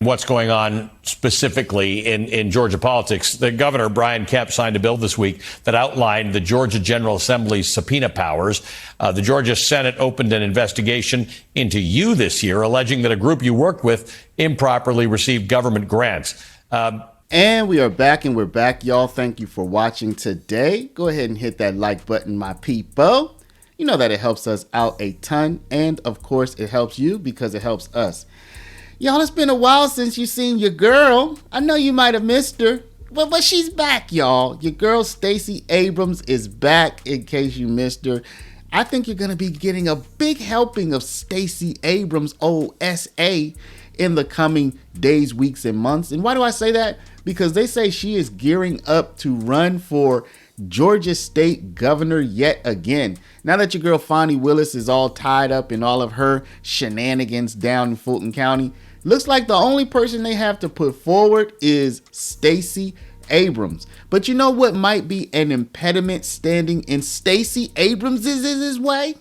what's going on specifically in Georgia politics. The Governor Brian Kemp signed a bill this week that outlined the Georgia General Assembly's subpoena powers. The Georgia Senate opened an investigation into you this year, alleging that a group you worked with improperly received government grants. And we are back, and we're back, y'all. Thank you for watching today. Go ahead and hit that like button, my people. You know that it helps us out a ton. And, of course, it helps you because it helps us. Y'all, it's been a while since you seen your girl. I know you might have missed her. But she's back, y'all. Your girl, Stacey Abrams, is back in case you missed her. I think you're going to be getting a big helping of Stacey Abrams, OSA, in the coming days, weeks, and months. And why do I say that? Because they say she is gearing up to run for Georgia State Governor yet again. Now that your girl Fani Willis is all tied up in all of her shenanigans down in Fulton County, looks like the only person they have to put forward is Stacey Abrams. But you know what might be an impediment standing in Stacey Abrams' way?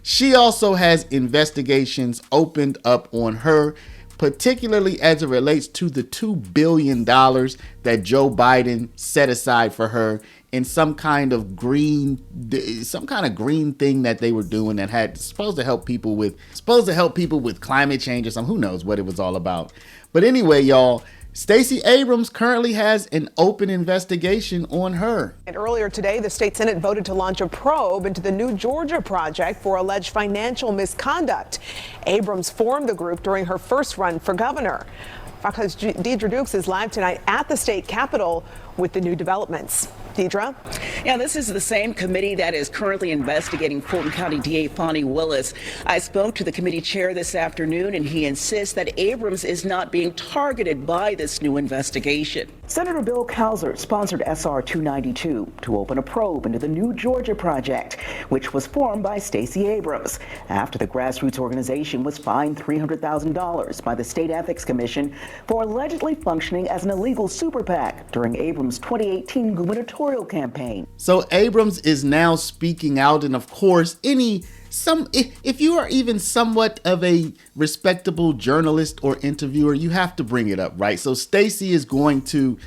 She also has investigations opened up on her, particularly as it relates to the $2 billion that Joe Biden set aside for her in some kind of green thing that they were doing that had supposed to help people with climate change or something. Who knows what it was all about. But anyway, y'all, Stacey Abrams currently has an open investigation on her. And earlier today, the state Senate voted to launch a probe into the new Georgia project for alleged financial misconduct. Abrams formed the group during her first run for governor. Fox's Deidre Dukes is live tonight at the state capitol with the new developments. Deidre? Yeah, this is the same committee that is currently investigating Fulton County DA Fani Willis. I spoke to the committee chair this afternoon, and he insists that Abrams is not being targeted by this new investigation. Senator Bill Cowser sponsored SR 292 to open a probe into the new Georgia project, which was formed by Stacey Abrams after the grassroots organization was fined $300,000 by the State Ethics Commission for allegedly functioning as an illegal super PAC during Abrams' 2018 gubernatorial campaign. So Abrams is now speaking out, and of course, if you are even somewhat of a respectable journalist or interviewer, you have to bring it up, right? So Stacey is going to,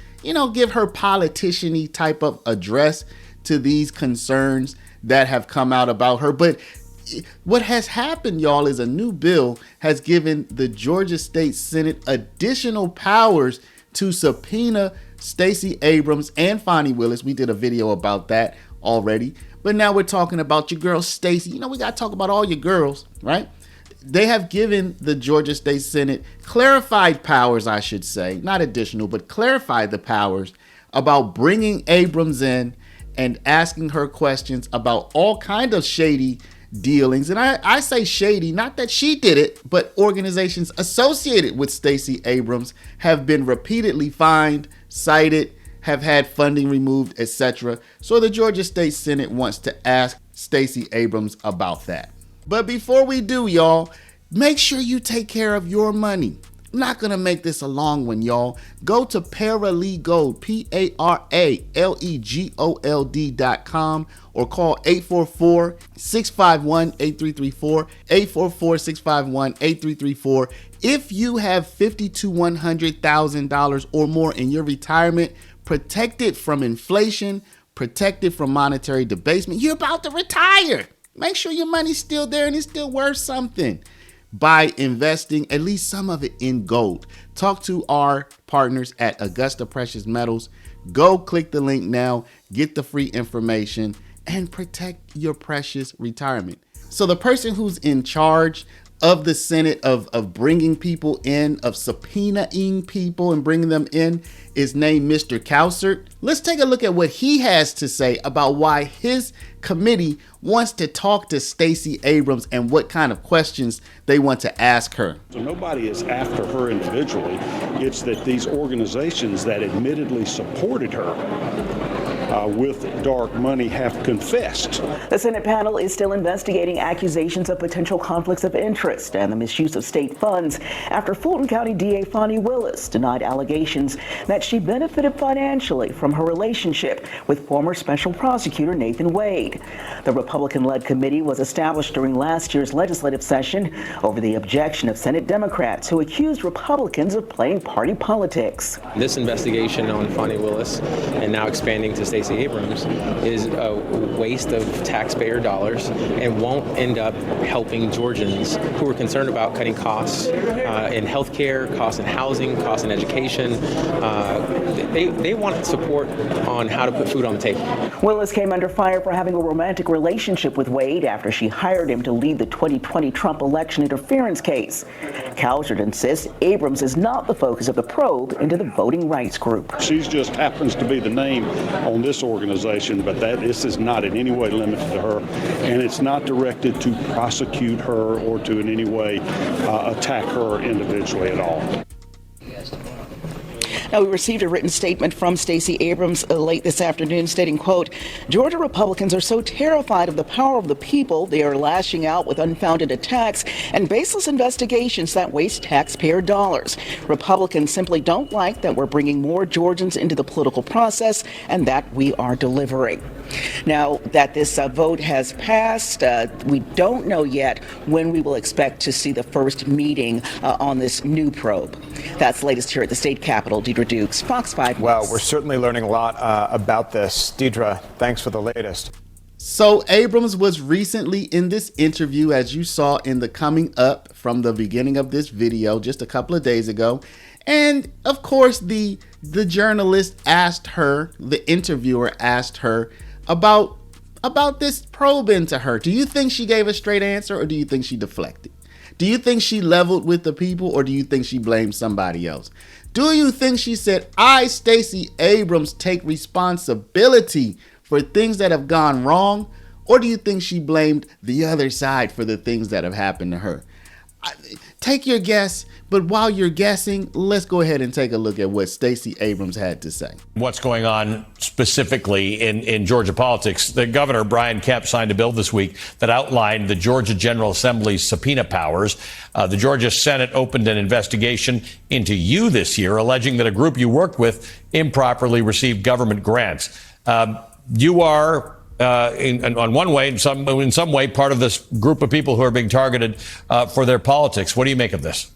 give her politician-y type of address to these concerns that have come out about her. But what has happened, y'all, is a new bill has given the Georgia State Senate additional powers to subpoena Stacey Abrams and Fani Willis. We did a video about that already. But now we're talking about your girl Stacey. We got to talk about all your girls, right? They have given the Georgia State Senate clarified powers, I should say, not additional, but clarified the powers about bringing Abrams in and asking her questions about all kind of shady dealings. And I say shady, not that she did it, but organizations associated with Stacey Abrams have been repeatedly fined, cited, have had funding removed, etc. So the Georgia State Senate wants to ask Stacey Abrams about that. But before we do, y'all, make sure you take care of your money. I'm not going to make this a long one, y'all. Go to Paralegold, PARALEGOLD.com, or call 844-651-8334, 844-651-8334. If you have $50,000 to $100,000 or more in your retirement, protected from inflation, protected from monetary debasement, you're about to retire. Make sure your money's still there and it's still worth something by investing at least some of it in gold. Talk to our partners at Augusta Precious Metals. Go click the link now, get the free information, and protect your precious retirement. So the person who's in charge of the Senate of bringing people in, of subpoenaing people and bringing them in, is named Mr. Cowsert. Let's take a look at what he has to say about why his committee wants to talk to Stacey Abrams and what kind of questions they want to ask her. So nobody is after her individually. It's that these organizations that admittedly supported her with dark money have confessed. The Senate panel is still investigating accusations of potential conflicts of interest and the misuse of state funds after Fulton County DA Fonnie Willis denied allegations that she benefited financially from her relationship with former special prosecutor Nathan Wade. The Republican-led committee was established during last year's legislative session over the objection of Senate Democrats who accused Republicans of playing party politics. This investigation on Fonnie Willis and now expanding to Stacey Abrams is a waste of taxpayer dollars and won't end up helping Georgians who are concerned about cutting costs in health care, costs in housing, costs in education. They want support on how to put food on the table. Willis came under fire for having a romantic relationship with Wade after she hired him to lead the 2020 Trump election interference case. Calvert insists Abrams is not the focus of the probe into the voting rights group. She just happens to be the name on this organization, but this is not in any way limited to her, and it's not directed to prosecute her or to in any way attack her individually at all. Now, we received a written statement from Stacey Abrams late this afternoon stating, quote, Georgia Republicans are so terrified of the power of the people, they are lashing out with unfounded attacks and baseless investigations that waste taxpayer dollars. Republicans simply don't like that we're bringing more Georgians into the political process and that we are delivering. Now that this vote has passed, we don't know yet when we will expect to see the first meeting on this new probe. That's the latest here at the state capitol. Deidre Dukes, Fox 5 News. Well, we're certainly learning a lot about this. Deidre, thanks for the latest. So Abrams was recently in this interview, as you saw in the coming up from the beginning of this video just a couple of days ago. And of course, the journalist asked her, the interviewer asked her about this probe into her. Do you think she gave a straight answer, or do you think she deflected? Do you think she leveled with the people, or do you think she blamed somebody else? Do you think she said, I, Stacey Abrams, take responsibility for things that have gone wrong? Or do you think she blamed the other side for the things that have happened to her? Take your guess, but while you're guessing, let's go ahead and take a look at what Stacey Abrams had to say. What's going on specifically in Georgia politics? The Governor Brian Kemp signed a bill this week that outlined the Georgia General Assembly's subpoena powers. The Georgia Senate opened an investigation into you this year, alleging that a group you worked with improperly received government grants. You are in some way, part of this group of people who are being targeted for their politics. What do you make of this?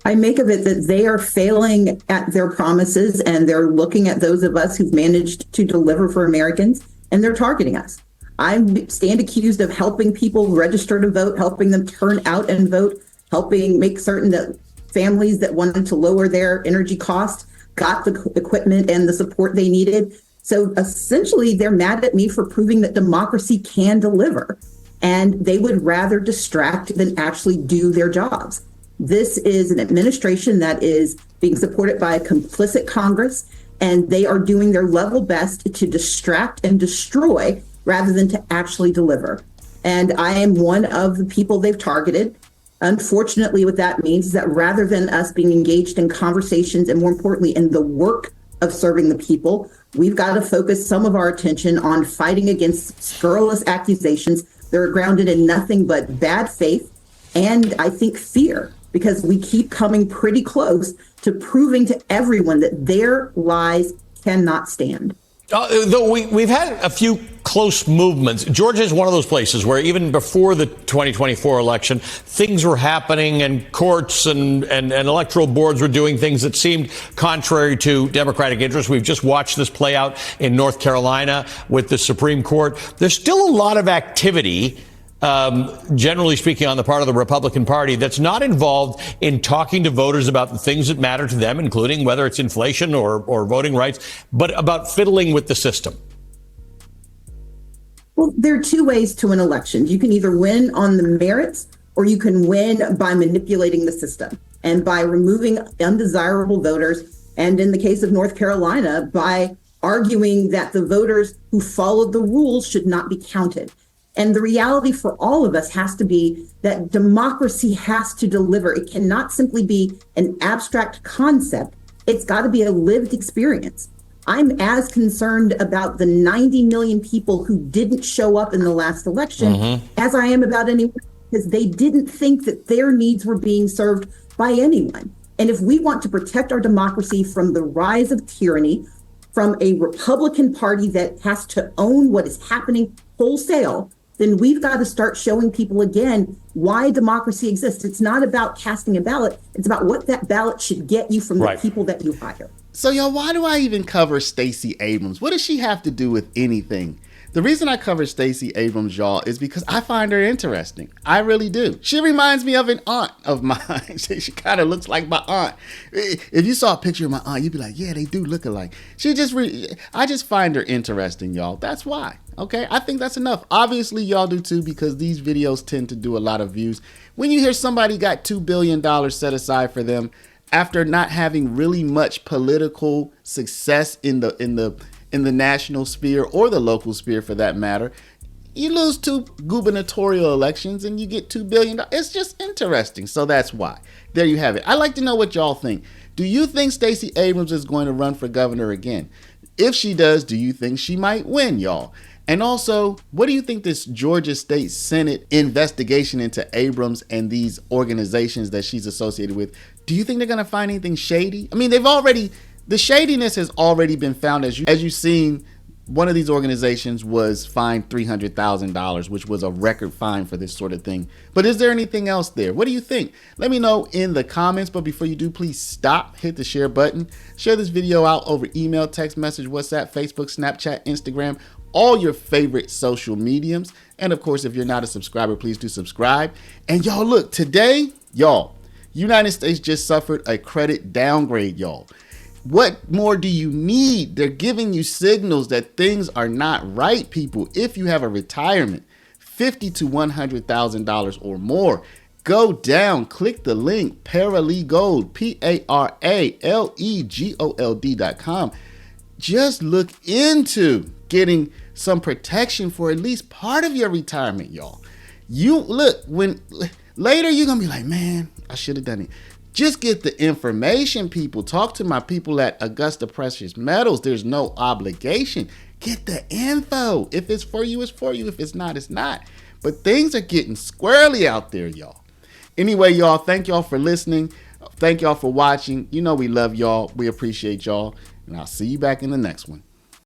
I make of it that they are failing at their promises, and they're looking at those of us who've managed to deliver for Americans, and they're targeting us. I stand accused of helping people register to vote, helping them turn out and vote, helping make certain that families that wanted to lower their energy costs got the equipment and the support they needed. So essentially, they're mad at me for proving that democracy can deliver, and they would rather distract than actually do their jobs. This is an administration that is being supported by a complicit Congress, and they are doing their level best to distract and destroy rather than to actually deliver. And I am one of the people they've targeted. Unfortunately, what that means is that rather than us being engaged in conversations and, more importantly, in the work of serving the people, we've got to focus some of our attention on fighting against scurrilous accusations that are grounded in nothing but bad faith and, I think, fear, because we keep coming pretty close to proving to everyone that their lies cannot stand. Though we've had a few close movements. Georgia is one of those places where even before the 2024 election, things were happening and courts and electoral boards were doing things that seemed contrary to Democratic interests. We've just watched this play out in North Carolina with the Supreme Court. There's still a lot of activity, generally speaking, on the part of the Republican Party that's not involved in talking to voters about the things that matter to them, including whether it's inflation or voting rights, but about fiddling with the system. Well, there are two ways to an election. You can either win on the merits, or you can win by manipulating the system and by removing undesirable voters. And in the case of North Carolina, by arguing that the voters who followed the rules should not be counted. And the reality for all of us has to be that democracy has to deliver. It cannot simply be an abstract concept. It's got to be a lived experience. I'm as concerned about the 90 million people who didn't show up in the last election as I am about anyone, because they didn't think that their needs were being served by anyone. And if we want to protect our democracy from the rise of tyranny, from a Republican Party that has to own what is happening wholesale, then we've got to start showing people again why democracy exists. It's not about casting a ballot. It's about what that ballot should get you from the people that you hire. So, y'all, why do I even cover Stacey Abrams? What does she have to do with anything? The reason I cover Stacey Abrams, y'all, is because I find her interesting. I really do. She reminds me of an aunt of mine. She kind of looks like my aunt. If you saw a picture of my aunt, you'd be like, yeah, they do look alike. I just find her interesting, y'all. That's why. Okay, I think that's enough. Obviously, y'all do too, because these videos tend to do a lot of views. When you hear somebody got $2 billion set aside for them after not having really much political success in the national sphere or the local sphere for that matter, you lose 2 gubernatorial elections and you get $2 billion. It's just interesting. So that's why. There you have it. I'd like to know what y'all think. Do you think Stacey Abrams is going to run for governor again? If she does, do you think she might win, y'all? And also, what do you think this Georgia State Senate investigation into Abrams and these organizations that she's associated with, do you think they're going to find anything shady? I mean, the shadiness has already been found. As you've seen, one of these organizations was fined $300,000, which was a record fine for this sort of thing. But is there anything else there? What do you think? Let me know in the comments. But before you do, please stop, hit the share button. Share this video out over email, text message, WhatsApp, Facebook, Snapchat, Instagram, all your favorite social mediums. And of course, if you're not a subscriber, please do subscribe. And y'all, look, today, y'all, United States just suffered a credit downgrade, y'all. What more do you need? They're giving you signals that things are not right, people. If you have a retirement, $50,000 to $100,000 or more, go down, click the link, Paralegold, PARALEGOLD.com. Just look into getting some protection for at least part of your retirement, y'all. You look, when later you're gonna be like, man, I should have done it. Just get the information, people. Talk to my people at Augusta Precious Metals. There's no obligation. Get the info. If it's for you, it's for you. If it's not, it's not. But things are getting squirrely out there, y'all. Anyway, y'all, thank y'all for listening. Thank y'all for watching. You know we love y'all. We appreciate y'all. And I'll see you back in the next one.